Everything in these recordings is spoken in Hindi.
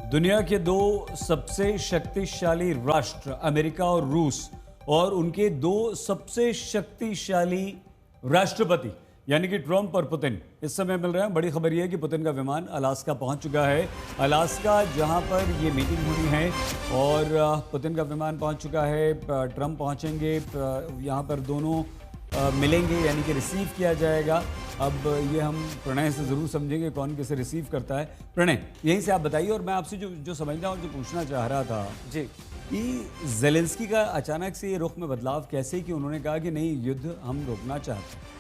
दुनिया के दो सबसे शक्तिशाली राष्ट्र अमेरिका और रूस और उनके दो सबसे शक्तिशाली राष्ट्रपति यानी कि ट्रंप और पुतिन इस समय मिल रहे हैं। बड़ी खबर यह है कि पुतिन का विमान अलास्का पहुंच चुका है। अलास्का जहां पर ये मीटिंग होनी है और पुतिन का विमान पहुंच चुका है। ट्रंप पहुंचेंगे, यहां पर दोनों मिलेंगे यानी कि रिसीव किया जाएगा। अब ये हम प्रणय से ज़रूर समझेंगे कौन किसे रिसीव करता है। प्रणय, यहीं से आप बताइए और मैं आपसे जो समझना और जो पूछना चाह रहा था जी कि ज़ेलेंस्की का अचानक से ये रुख में बदलाव कैसे कि उन्होंने कहा कि नहीं, युद्ध हम रोकना चाहते हैं।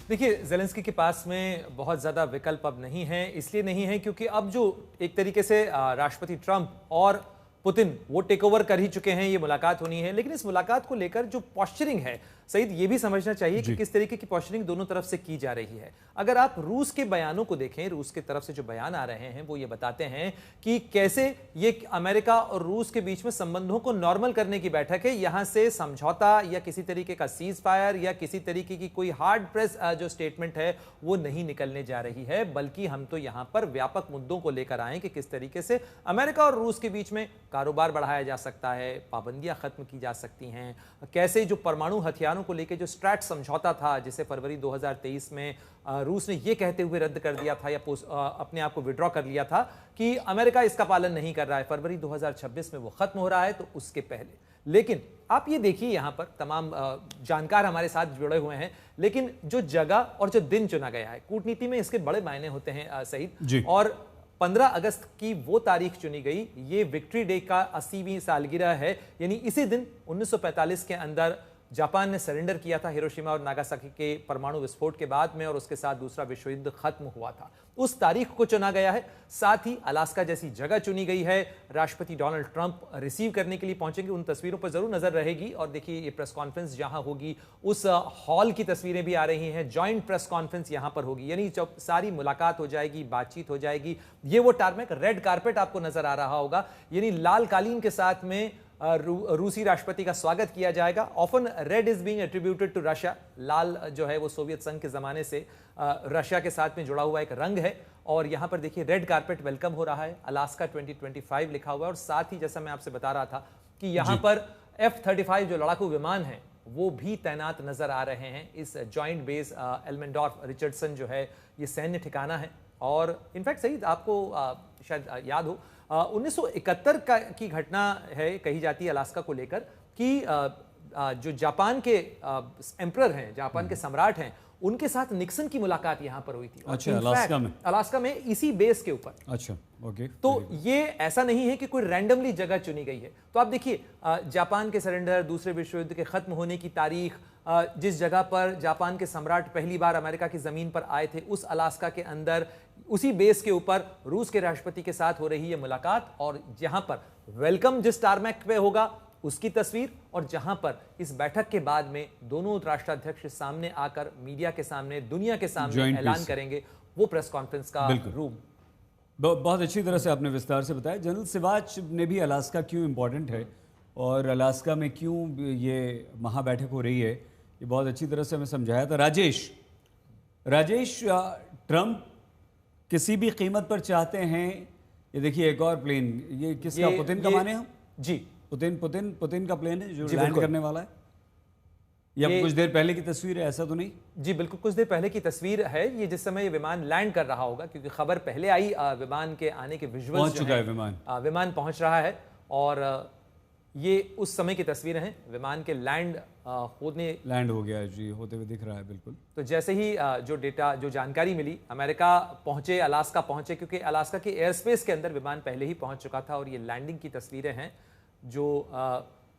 देखिए, ज़ेलेंस्की के पास में बहुत ज़्यादा विकल्प अब नहीं है। इसलिए नहीं है क्योंकि अब जो एक तरीके से राष्ट्रपति ट्रंप और पुतिन वो टेक ओवर कर ही चुके हैं। ये मुलाकात होनी है, लेकिन इस मुलाकात को लेकर जो पॉस्चरिंग है, सईद, ये भी समझना चाहिए कि किस तरीके की पॉस्चरिंग दोनों तरफ से की जा रही है। अगर आप रूस के बयानों को देखें, रूस की तरफ से जो बयान आ रहे हैं वो ये बताते हैं कि कैसे ये अमेरिका और रूस के बीच में संबंधों को नॉर्मल करने की बैठक है। यहां से समझौता या किसी तरीके का सीज फायर या किसी तरीके की कोई हार्ड प्रेस जो स्टेटमेंट है वो नहीं निकलने जा रही है, बल्कि हम तो यहां पर व्यापक मुद्दों को लेकर आए कि किस तरीके से अमेरिका और रूस के बीच में कारोबार बढ़ाया जा सकता है, पाबंदियां खत्म की जा सकती हैं, कैसे जो परमाणु हथियारों को लेकर जो स्ट्रैट समझौता था जिसे फरवरी 2023 में रूस ने यह कहते हुए रद्द कर दिया था या अपने आप को विड्रॉ कर लिया था कि अमेरिका इसका पालन नहीं कर रहा है, फरवरी 2026 में वो खत्म हो रहा है, तो उसके पहले। लेकिन आप ये देखिए, यहां पर तमाम जानकार हमारे साथ जुड़े हुए हैं, लेकिन जो जगह और जो दिन चुना गया है, कूटनीति में इसके बड़े मायने होते हैं सईद। और 15 अगस्त की वो तारीख चुनी गई, ये विक्ट्री डे का 80वीं सालगिरह है। यानी इसी दिन 1945 के अंदर जापान ने सरेंडर किया था हिरोशिमा और नागासाकी के परमाणु विस्फोट के बाद में, और उसके साथ दूसरा विश्व युद्ध खत्म हुआ था। उस तारीख को चुना गया है। साथ ही अलास्का जैसी जगह चुनी गई है। राष्ट्रपति डोनाल्ड ट्रंप रिसीव करने के लिए पहुंचेंगे, उन तस्वीरों पर जरूर नजर रहेगी। और देखिए, ये प्रेस कॉन्फ्रेंस जहां होगी उस हॉल की तस्वीरें भी आ रही हैं। जॉइंट प्रेस कॉन्फ्रेंस यहां पर होगी, यानी जब सारी मुलाकात हो जाएगी, बातचीत हो जाएगी। ये वो टारमेक रेड कारपेट आपको नजर आ रहा होगा, यानी लाल कालीन के साथ में रूसी राष्ट्रपति का स्वागत किया जाएगा। Often red is being attributed to Russia. लाल जो है वो सोवियत संघ के जमाने से रशिया के साथ में जुड़ा हुआ एक रंग है। और यहां पर देखिए, रेड कारपेट वेलकम हो रहा है, अलास्का 2025 लिखा हुआ है। और साथ ही जैसा मैं आपसे बता रहा था कि यहां पर F-35 जो लड़ाकू विमान है वो भी तैनात नजर आ रहे हैं। इस जॉइंट बेस एल्मेंडोर्फ रिचर्डसन जो है ये सैन्य ठिकाना है। और इनफैक्ट सही आपको शायद याद हो, 1971 की घटना है, कही जाती है अलास्का को लेकर कि जो जापान के एम्परर हैं, जापान के सम्राट हैं, उनके साथ निक्सन की मुलाकात यहां पर हुई थी। अच्छा, अलास्का में इसी बेस के ऊपर। अच्छा, ओके। तो ये ऐसा नहीं है कि कोई रैंडमली जगह चुनी गई है। तो आप देखिए, जापान के सरेंडर, दूसरे विश्व युद्ध के खत्म होने की तारीख, जिस जगह पर जापान के सम्राट पहली बार अमेरिका की जमीन पर आए थे, उस अलास्का के अंदर उसी बेस के ऊपर रूस के राष्ट्रपति के साथ हो रही है मुलाकात। और जहां पर वेलकम जिस टारमैक पे होगा उसकी तस्वीर, और जहां पर इस बैठक के बाद में दोनों राष्ट्राध्यक्ष सामने आकर मीडिया के सामने, दुनिया के सामने ऐलान करेंगे, वो प्रेस कॉन्फ्रेंस का रूम। बहुत अच्छी तरह से आपने विस्तार से बताया। जनरल सिवाच ने भी अलास्का क्यों इंपॉर्टेंट है और अलास्का में क्यों ये महाबैठक हो रही है, ये बहुत अच्छी तरह से हमें समझाया था। राजेश, ट्रंप किसी भी कीमत पर चाहते हैं, ये देखिए एक और प्लेन, ये किसका, पुतिन का माने हम? जी, पुतिन का प्लेन है जो लैंड करने वाला है। या कुछ देर पहले की तस्वीर है, ऐसा तो नहीं? जी बिल्कुल, कुछ देर पहले की तस्वीर है ये, जिस समय ये विमान लैंड कर रहा होगा, क्योंकि खबर पहले आई, विमान के आने के विजुअल्स पहुंच चुका है विमान पहुंच रहा है। और ये उस समय की तस्वीरें हैं, विमान के लैंड हो गया है जी, होते हुए दिख रहा है बिल्कुल। तो जैसे ही जो जानकारी मिली, अमेरिका पहुंचे, अलास्का पहुंचे, क्योंकि अलास्का के एयर स्पेस के अंदर विमान पहले ही पहुंच चुका था। और ये लैंडिंग की तस्वीरें हैं जो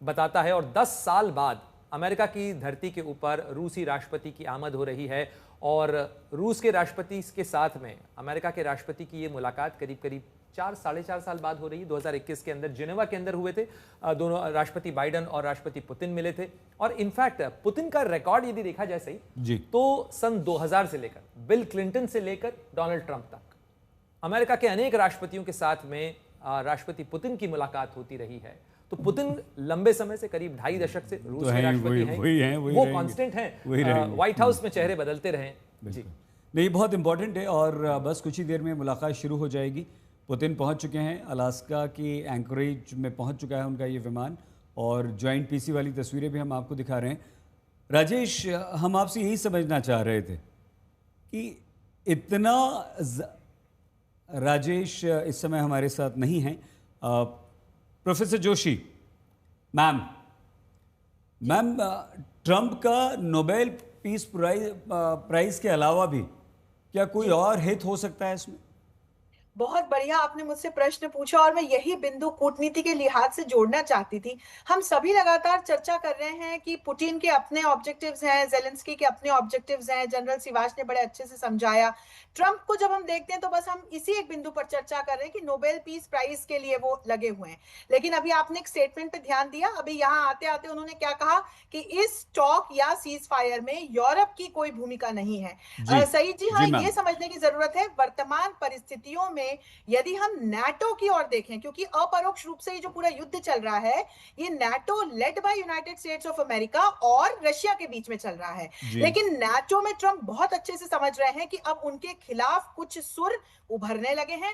बताता है। और 10 साल बाद अमेरिका की धरती के ऊपर रूसी राष्ट्रपति की आमद हो रही है। और रूस के राष्ट्रपति के साथ में अमेरिका के राष्ट्रपति की ये मुलाकात करीब करीब 4-4.5 साल बाद हो रही है। 2021 के अंदर जिनेवा के अंदर हुए थे, दोनों राष्ट्रपति बाइडेन और राष्ट्रपति पुतिन मिले थे। और इनफैक्ट पुतिन का रिकॉर्ड यदि देखा जाए सही तो सन 2000 से लेकर बिल क्लिंटन से लेकर डोनाल्ड ट्रंप तक अमेरिका के अनेक राष्ट्रपतियों के साथ में राष्ट्रपति पुतिन की मुलाकात होती रही है। तो पुतिन लंबे समय से, करीब 2.5 दशक से रूस के राष्ट्रपति हैं, वो कांस्टेंट हैं, व्हाइट हाउस में चेहरे बदलते रहे। जी नहीं, बहुत इंपॉर्टेंट है। और बस कुछ ही देर में मुलाकात शुरू हो जाएगी। पुतिन पहुंच चुके हैं। अलास्का की एंकोरेज में पहुंच चुका है उनका ये विमान, और जॉइंट पीसी वाली तस्वीरें भी हम आपको दिखा रहे हैं। राजेश, हम आपसे यही समझना चाह रहे थे कि इतना राजेश इस समय हमारे साथ नहीं हैं। Professor Joshi, ma'am ma'am Trump का नोबेल पीस प्राइज के अलावा भी क्या कोई और हित हो सकता है इसमें? बहुत बढ़िया आपने मुझसे प्रश्न पूछा और मैं यही बिंदु कूटनीति के लिहाज से जोड़ना चाहती थी। हम सभी लगातार चर्चा कर रहे हैं कि पुतिन के अपने ऑब्जेक्टिव्स हैं, जेलेंस्की के अपने ऑब्जेक्टिव्स हैं। जनरल सिवाच ने बड़े अच्छे से समझाया। ट्रंप को जब हम देखते हैं तो बस हम इसी एक बिंदु पर चर्चा कर रहे हैं कि नोबेल पीस प्राइज के लिए वो लगे हुए हैं। लेकिन अभी आपने एक स्टेटमेंट पे ध्यान दिया, अभी यहाँ आते आते उन्होंने क्या कहा कि इस टॉक या सीज फायर में यूरोप की कोई भूमिका नहीं है। जी सही जी, जी हाँ, मैम। ये समझने की जरूरत है वर्तमान परिस्थितियों में। यदि हम नाटो की ओर देखें, क्योंकि अपरोक्ष रूप से ये जो पूरा युद्ध चल रहा है ये NATO led by United states of America और रशिया के बीच में चल रहा है। जी लेकिन नाटो में ट्रंप बहुत अच्छे से समझ रहे हैं कि अब उनके खिलाफ कुछ सुर उभरने लगे हैं।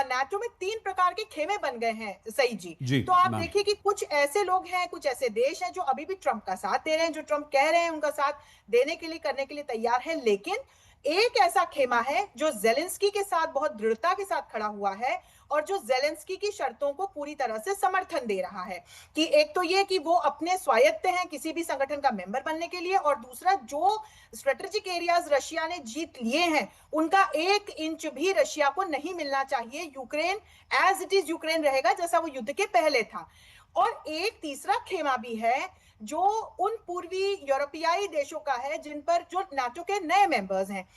नाटो में 3 प्रकार के खेमे बन गए हैं, सही जी। जी तो आप मैम। देखिए कि कुछ ऐसे लोग हैं, कुछ ऐसे देश हैं जो अभी भी ट्रंप का साथ दे रहे हैं, जो ट्रंप कह रहे हैं उनका साथ देने के लिए, करने के लिए तैयार है। लेकिन एक ऐसा खेमा है जो जेलेंस्की के साथ बहुत दृढ़ता के साथ खड़ा हुआ है और जो जेलेंस्की की शर्तों को पूरी तरह से समर्थन दे रहा है। कि एक तो ये कि वो अपने स्वायत्त हैं किसी भी संगठन का मेंबर बनने के लिए, और दूसरा जो स्ट्रेटेजिक एरियाज रशिया ने जीत लिए हैं उनका 1 इंच भी रशिया को नहीं मिलना चाहिए। Ukraine as it is Ukraine रहेगा जैसा वो युद्ध के पहले था। और एक तीसरा खेमा भी है जो उन पूर्वी यूरोपियाई देशों का है जिन पर, जो नाटो के नए मेंबर्स हैं,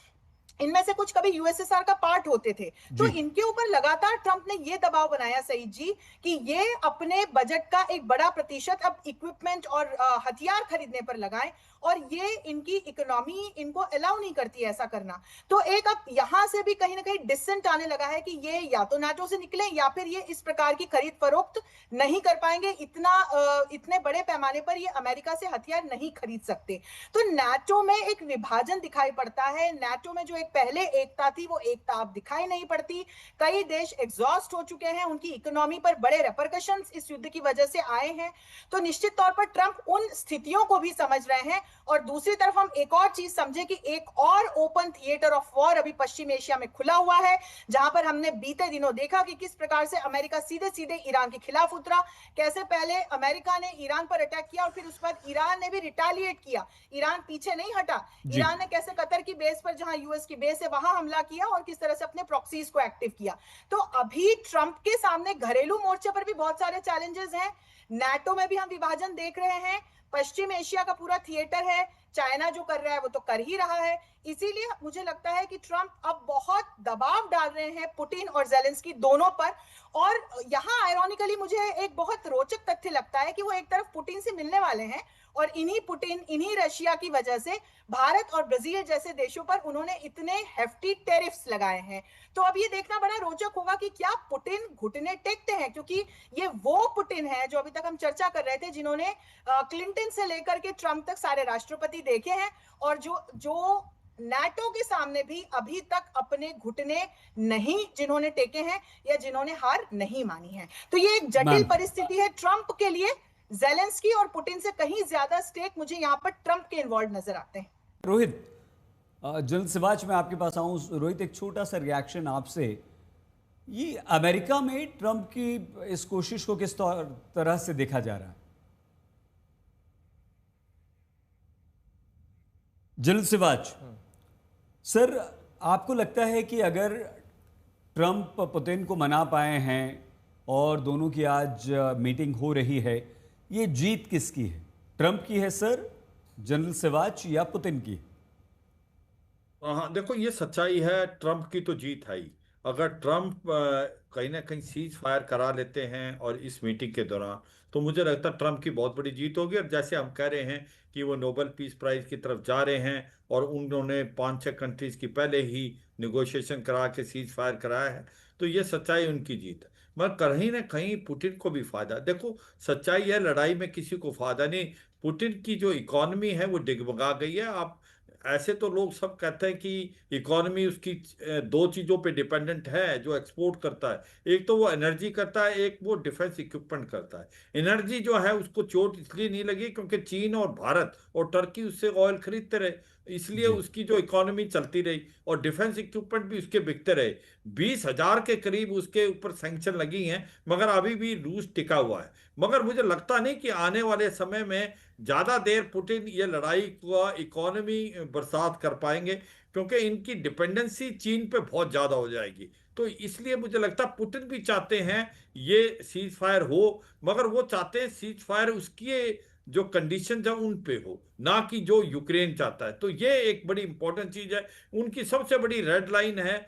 इनमें से कुछ कभी यूएसएसआर का पार्ट होते थे। तो जी इनके ऊपर लगातार ट्रंप ने यह दबाव बनाया, सही जी, कि ये अपने बजट का एक बड़ा प्रतिशत अब इक्विपमेंट और हथियार खरीदने पर लगाएं, और ये इनकी इकोनॉमी इनको अलाउ नहीं करती ऐसा करना। तो एक अब यहां से भी कहीं ना कहीं डिसेंट आने लगा है कि ये या तो नाटो से निकले या फिर ये इस प्रकार की खरीद फरोख्त नहीं कर पाएंगे। इतने बड़े पैमाने पर ये अमेरिका से हथियार नहीं खरीद सकते। तो नाटो में एक विभाजन दिखाई पड़ता है। नाटो में जो एक पहले एकता थी वो एकता अब दिखाई नहीं पड़ती। कई देश एग्जॉस्ट हो चुके हैं, उनकी इकोनॉमी पर बड़े रेपरकशंस इस युद्ध की वजह से आए हैं। तो निश्चित तौर पर ट्रंप उन स्थितियों को भी समझ रहे हैं। और दूसरी तरफ हम एक और चीज समझे कि एक और ओपन थिएटर ऑफ वॉर अभी पश्चिम एशिया में खुला हुआ है, जहां पर हमने बीते दिनों देखा कि किस प्रकार से अमेरिका सीधे सीधे ईरान के खिलाफ उतरा। कैसे पहले अमेरिका ने ईरान पर अटैक किया और फिर उसके बाद ईरान ने भी रिटेलिएट किया। ईरान पीछे नहीं हटा। जी ईरान ने कैसे कतर की बेस पर, जहां यूएस की बेस है, वहां हमला किया और किस तरह से अपने प्रॉक्सीज को एक्टिव किया। तो अभी ट्रंप के सामने घरेलू मोर्चे पर भी बहुत सारे चैलेंजेस हैं। नाटो में भी हम विभाजन देख रहे हैं। पश्चिम एशिया का पूरा थिएटर है। चाइना जो कर रहा है वो तो कर ही रहा है। इसीलिए मुझे लगता है कि ट्रंप अब बहुत दबाव डाल रहे हैं पुतिन और जेलेंस्की दोनों पर। और यहां आयरॉनिकली मुझे एक बहुत रोचक तथ्य लगता है कि वो एक तरफ पुतिन से मिलने वाले हैं और इन्हीं पुतिन, इन्हीं रशिया की वजह से भारत और ब्राजील जैसे देशों पर उन्होंने इतने हेफ्टी टैरिफ्स लगाए हैं। तो अब ये देखना बड़ा रोचक होगा कि क्या पुतिन घुटने टेकते हैं, क्योंकि ये वो पुतिन है जो अभी तक हम चर्चा कर रहे थे, जिन्होंने क्लिंटन से लेकर के ट्रंप तक सारे राष्ट्रपति देखे हैं और जो नाटो के सामने भी अभी तक अपने घुटने नहीं जिन्होंने टेके हैं या जिन्होंने हार नहीं मानी है। तो ये एक जटिल मैम। परिस्थिति है ट्रंप के लिए। जेलेंस्की और पुतिन से कहीं ज्यादा स्टेक मुझे यहां पर ट्रंप के इन्वॉल्व नजर आते हैं। रोहित, जनरल सिवाच में आपके पास आऊं। रोहित, एक छोटा सा रिएक्शन आपसे। ये अमेरिका में ट्रंप की इस कोशिश को किस तरह से देखा जा रहा है? जनरल सिवाच सर, आपको लगता है कि अगर ट्रंप पुतिन को मना पाए हैं और दोनों की आज मीटिंग हो रही है, ये जीत किसकी है? ट्रंप की है सर, जनरल सिवाच, या पुतिन की? हाँ, देखो ये सच्चाई है, ट्रंप की तो जीत है ही। अगर ट्रंप कहीं ना कहीं सीज फायर करा लेते हैं और इस मीटिंग के दौरान, तो मुझे लगता है ट्रंप की बहुत बड़ी जीत होगी। और जैसे हम कह रहे हैं कि वो नोबेल पीस प्राइज की तरफ जा रहे हैं और उन्होंने 5-6 कंट्रीज की पहले ही निगोशिएशन करा के सीज फायर कराया है, तो ये सच्चाई उनकी जीत है। मगर कहीं ना कहीं पुतिन को भी फायदा। देखो सच्चाई है, लड़ाई में किसी को फायदा नहीं। पुतिन की जो इकोनॉमी है वो डिगमगा गई है। आप ऐसे तो लोग सब कहते हैं कि इकोनॉमी उसकी दो चीजों पे डिपेंडेंट है जो एक्सपोर्ट करता है, एक तो वो एनर्जी करता है, एक वो डिफेंस इक्विपमेंट करता है। एनर्जी जो है उसको चोट इसलिए नहीं लगी क्योंकि चीन और भारत और टर्की उससे ऑयल खरीदते रहे, इसलिए जी। उसकी जो इकोनॉमी चलती रही और डिफेंस इक्विपमेंट भी उसके बिकते रहे। 20,000 के करीब उसके ऊपर सैंक्शन लगी हैं, मगर अभी भी रूस टिका हुआ है। मगर मुझे लगता नहीं कि आने वाले समय में ज्यादा देर पुतिन ये लड़ाई का इकोनॉमी बर्बाद कर पाएंगे, क्योंकि इनकी डिपेंडेंसी चीन पे बहुत ज्यादा हो जाएगी। तो इसलिए मुझे लगता है पुतिन भी चाहते हैं ये सीज फायर हो, मगर वो चाहते हैं सीज फायर उसकी जो कंडीशन है उन पे हो, ना कि जो यूक्रेन चाहता है। तो ये एक बड़ी इंपॉर्टेंट चीज है। उनकी सबसे बड़ी रेड लाइन है,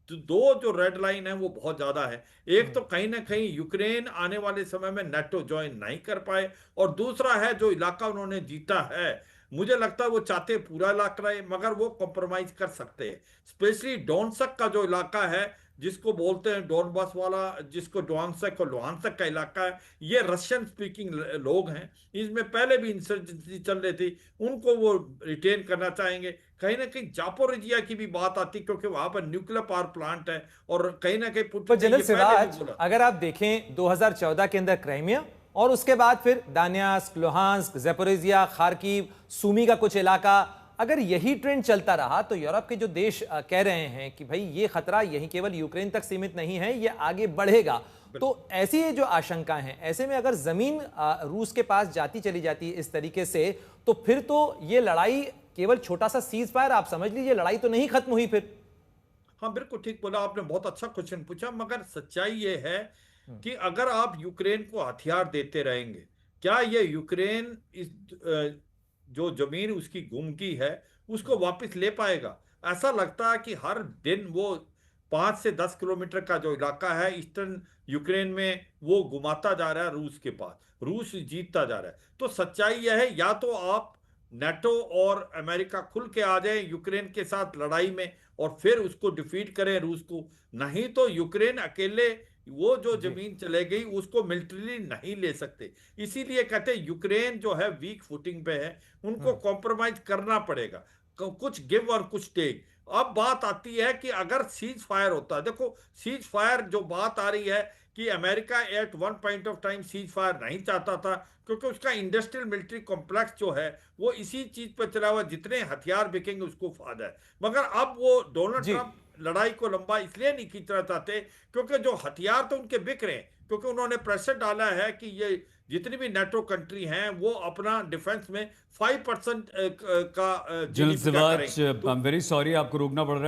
दो जो रेड लाइन है वो बहुत ज्यादा है। एक तो कहीं ना कहीं यूक्रेन आने वाले समय में नेटो ज्वाइन नहीं कर पाए, और दूसरा है जो इलाका उन्होंने जीता है, मुझे लगता है वो चाहते पूरा इलाका रहे, मगर वो कॉम्प्रोमाइज कर सकते हैं। स्पेशली डोनसक का जो इलाका है, जिसको बोलते हैं डोनबास वाला, जिसको डोनसक और लुहानसक का इलाका है, ये रशियन स्पीकिंग लोग हैं, इसमें पहले भी इंसर्जेंसी चल रही थी, उनको वो रिटेन करना चाहेंगे। कहीं ना कहीं जापोरिजिया की भी बात आती, क्योंकि वहां पर न्यूक्लियर पावर प्लांट है, और कहीं ना कहीं पर पुतिन ने जनरल ये पहले भी सिराज, बोला। अगर आप देखें 2014 के अंदर क्राइमिया, और उसके बाद फिर दानियास्क, लुहांस्क, ज़ेपोरिजिया, खार्किव, सूमी का कुछ इलाका, अगर यही ट्रेंड चलता रहा तो यूरोप के जो देश कह रहे हैं कि भाई ये खतरा यही केवल यूक्रेन तक सीमित नहीं है, ये आगे बढ़ेगा। तो ऐसी जो आशंकाएं हैं, ऐसे में अगर जमीन रूस के पास जाती चली जाती है इस तरीके से, तो फिर तो ये लड़ाई केवल छोटा सा सीज फायर आप समझ लीजिए, लड़ाई तो नहीं खत्म हुई फिर। हाँ बिल्कुल ठीक बोला आपने, बहुत अच्छा क्वेश्चन पूछा। मगर सच्चाई ये है कि अगर आप यूक्रेन को हथियार देते रहेंगे, क्या ये यूक्रेन इस जो जमीन उसकी गुम की है उसको वापस ले पाएगा? ऐसा लगता है कि हर दिन वो 5 से 10 किलोमीटर का जो इलाका है ईस्टर्न यूक्रेन में, वो घुमाता जा रहा है रूस के पास, रूस जीतता जा रहा है। तो सच्चाई यह है, या तो आप नेटो और अमेरिका खुल के आ जाए यूक्रेन के साथ लड़ाई में और फिर उसको डिफीट करें रूस को, नहीं तो यूक्रेन अकेले वो जो जी। जमीन चले गई उसको मिलिट्रीली नहीं ले सकते। इसीलिए कहते हैं यूक्रेन जो है वीक फुटिंग पे है, उनको कॉम्प्रोमाइज करना पड़ेगा, कुछ गिव और कुछ टेक। अब बात आती है कि अगर सीज फायर होता है, देखो सीज फायर जो बात आ रही है कि America at one point of time cease fire नहीं चाहता था, क्योंकि उसका इंडस्ट्रियल मिलिट्री कॉम्प्लेक्स जो है वो इसी चीज पर चला हुआ, जितने हथियार बिकेंगे उसको फायदा है। मगर अब वो डोनाल्ड जी। ट्रंप लड़ाई को लंबा इसलिए नहीं खींचना चाहते क्योंकि जो हथियार तो उनके बिक रहे हैं, क्योंकि उन्होंने प्रेशर डाला है कि ये जितनी भी नेटो कंट्री हैं वो अपना डिफेंस में 5% का जिल जीडीपी का सिवाच, करें। आई एम वेरी सॉरी, आपको रोकना पड़ रहा है।